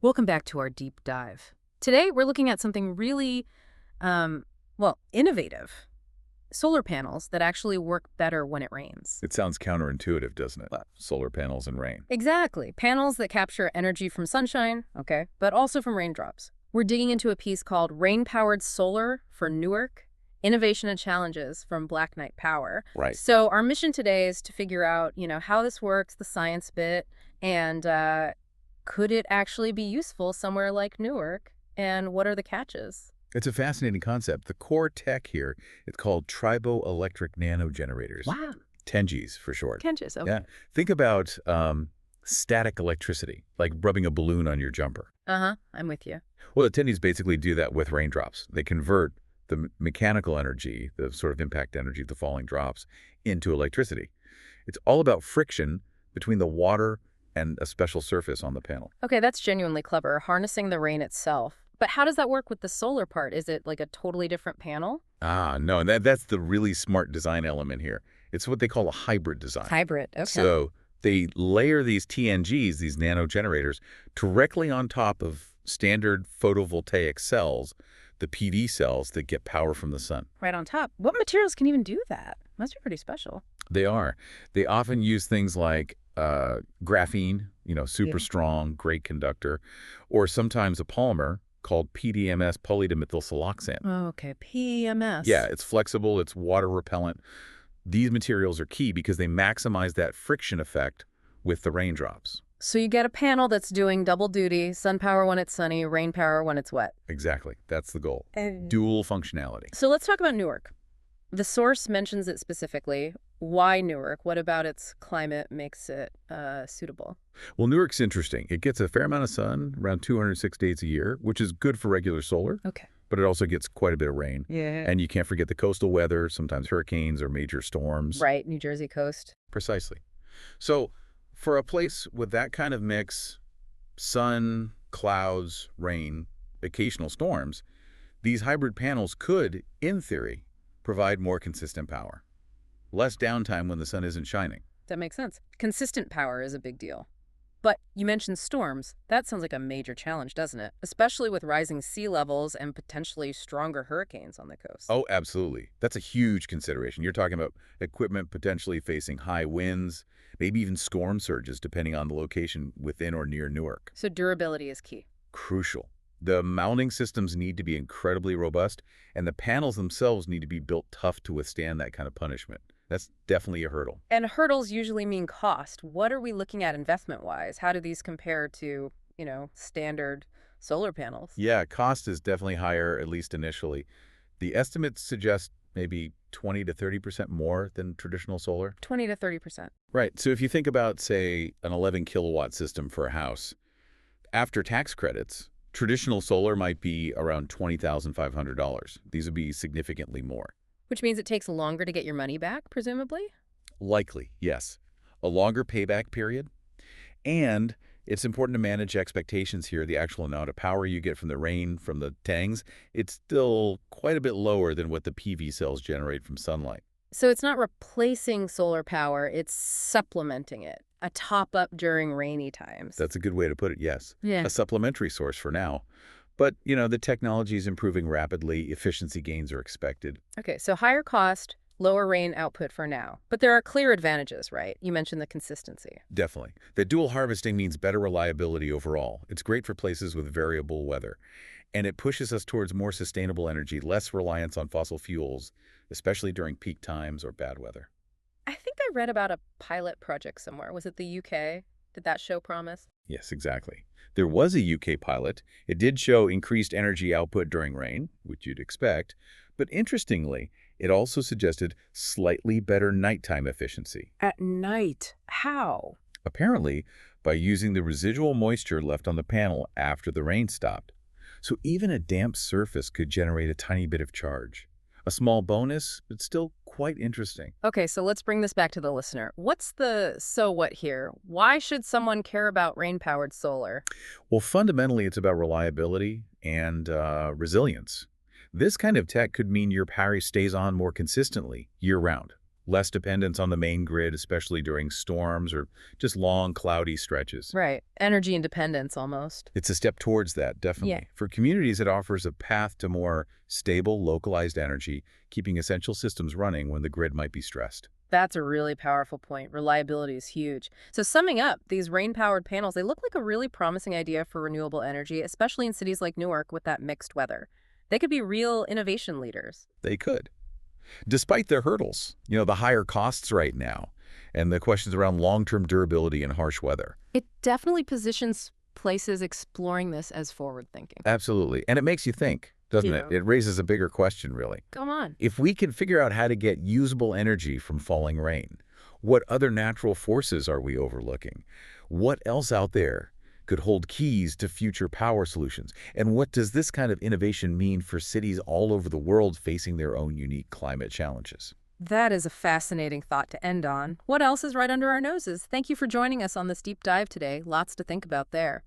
Welcome back to our deep dive. Today, we're looking at something really, innovative. Solar panels that actually work better when it rains. It sounds counterintuitive, doesn't it? Solar panels and rain. Exactly. Panels that capture energy from sunshine, okay, but also from raindrops. We're digging into a piece called Rain-Powered Solar for Newark, Innovation and Challenges from Black Knight Power. Right. So our mission today is to figure out, how this works, the science bit, and could it actually be useful somewhere like Newark? And what are the catches? It's a fascinating concept. The core tech here, it's called triboelectric nanogenerators. Wow. TENGs for short. Catches, okay. Yeah. Think about static electricity, like rubbing a balloon on your jumper. Uh-huh, I'm with you. Well, the TENGs basically do that with raindrops. They convert the mechanical energy, the sort of impact energy of the falling drops, into electricity. It's all about friction between the water and a special surface on the panel. Okay, that's genuinely clever, harnessing the rain itself. But how does that work with the solar part? Is it like a totally different panel? No, and that's the really smart design element here. It's what they call a hybrid design. Hybrid, okay. So they layer these TNGs, these nanogenerators, directly on top of standard photovoltaic cells, the PV cells that get power from the sun. Right on top. What materials can even do that? Must be pretty special. They are. They often use things like graphene, super Yeah. strong, great conductor, or sometimes a polymer called PDMS, polydimethylsiloxane. Oh, okay, PMS. Yeah, it's flexible, it's water repellent. These materials are key because they maximize that friction effect with the raindrops. So you get a panel that's doing double duty, sun power when it's sunny, rain power when it's wet. Exactly. That's the goal. And Dual functionality. so let's talk about Newark. The source mentions it specifically. Why Newark? What about its climate makes it suitable? Well, Newark's interesting. It gets a fair amount of sun, around 206 days a year, which is good for regular solar, Okay. but it also gets quite a bit of rain. Yeah. And you can't forget the coastal weather, sometimes hurricanes or major storms. Right, New Jersey coast. Precisely. So for a place with that kind of mix, sun, clouds, rain, occasional storms, these hybrid panels could, in theory, provide more consistent power. Less downtime when the sun isn't shining. That makes sense. Consistent power is a big deal. But you mentioned storms. That sounds like a major challenge, doesn't it? Especially with rising sea levels and potentially stronger hurricanes on the coast. Oh, absolutely. That's a huge consideration. You're talking about equipment potentially facing high winds, maybe even storm surges, depending on the location within or near Newark. So durability is key. Crucial. The mounting systems need to be incredibly robust, and the panels themselves need to be built tough to withstand that kind of punishment. That's definitely a hurdle. And hurdles usually mean cost. What are we looking at investment-wise? How do these compare to, standard solar panels? Yeah, cost is definitely higher, at least initially. The estimates suggest maybe 20 to 30% more than traditional solar. 20 to 30%. Right. So if you think about, say, an 11 kilowatt system for a house, after tax credits, traditional solar might be around $20,500. These would be significantly more. Which means it takes longer to get your money back, presumably? Likely, yes. A longer payback period. And it's important to manage expectations here. The actual amount of power you get from the rain, from the tangs, it's still quite a bit lower than what the PV cells generate from sunlight. So it's not replacing solar power, it's supplementing it. A top-up during rainy times. That's a good way to put it, yes. Yeah. A supplementary source for now. But, the technology is improving rapidly. Efficiency gains are expected. Okay, so higher cost, lower rain output for now. But there are clear advantages, right? You mentioned the consistency. Definitely. The dual harvesting means better reliability overall. It's great for places with variable weather. And it pushes us towards more sustainable energy, less reliance on fossil fuels, especially during peak times or bad weather. I think I read about a pilot project somewhere. Was it the UK? Did that show promise? Yes, exactly. There was a UK pilot. It did show increased energy output during rain, which you'd expect. But interestingly, it also suggested slightly better nighttime efficiency. At night? How? Apparently, by using the residual moisture left on the panel after the rain stopped. So even a damp surface could generate a tiny bit of charge. A small bonus, but still quite interesting. Okay, so let's bring this back to the listener. What's the so what here? Why should someone care about rain-powered solar? Well, fundamentally, it's about reliability and resilience. This kind of tech could mean your power stays on more consistently year-round, less dependence on the main grid, especially during storms or just long, cloudy stretches. Right. Energy independence almost. It's a step towards that, Yeah. definitely. For communities, it offers a path to more stable, localized energy, keeping essential systems running when the grid might be stressed. That's a really powerful point. Reliability is huge. So summing up, these rain-powered panels, they look like a really promising idea for renewable energy, especially in cities like Newark with that mixed weather. They could be real innovation leaders. They could. Despite the hurdles, the higher costs right now, and the questions around long-term durability in harsh weather. It definitely positions places exploring this as forward-thinking. Absolutely. And it makes you think, doesn't it? Yeah. It raises a bigger question, really. Come on. If we can figure out how to get usable energy from falling rain, what other natural forces are we overlooking? What else out there could hold keys to future power solutions? And what does this kind of innovation mean for cities all over the world facing their own unique climate challenges? That is a fascinating thought to end on. What else is right under our noses? Thank you for joining us on this deep dive today. Lots to think about there.